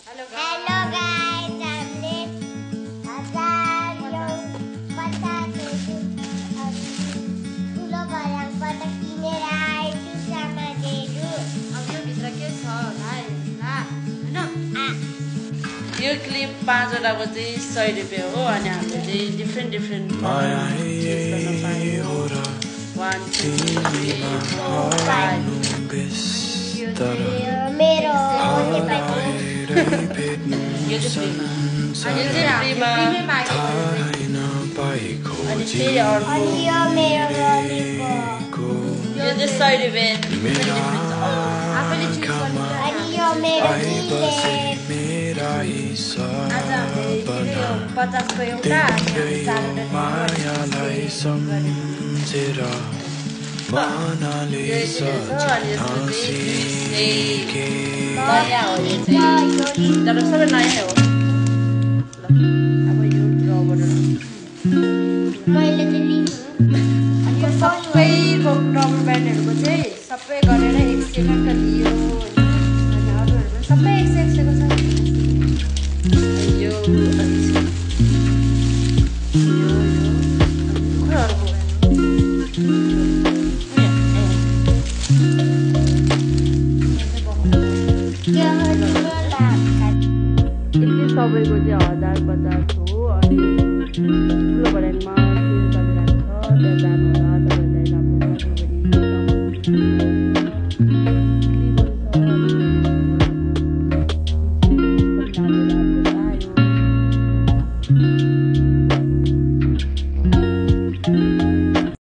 Hello guys, हामीले हजार यो पत्ताको ठुलो बडाङबाट किनेर आएछु सामानहरू। अब यो भित्र के छ होला हैन? यो क्लिप 5 वटाको चाहिँ 100 रुपैयाँ हो अनि हामीले चाहिँ डिफ्रेन्ट चुज गर्न पायौँ। 1 2 3 4 5 मेरो यो चाहिँ फ्रीमा अनि फेरि अर्को यो मेरो मम्मीको यो चाहिँ 100 रुपैयाँ डिफ्रेन्ट आफैले चुज गर्नु अनि यो मेरो दिदीले आज हामीले यो 50 को एउटा अनि नयाँ हो यो चाहिँ तर सबै नयाँ हो। अब यो ड्रबाट मैले चाहिँ लिनु अनि यो सबैको रबर ब्यान्डहरुको चाहिँ सबै गरेर 100 का दियो अनि अरूहरु पनि सबै 100 को छ। यो सबैको चाहिँ 1050 हो अनि ठुलो भर्याङमा सेल चलिरहेको छ त्यहाँ जानु होला।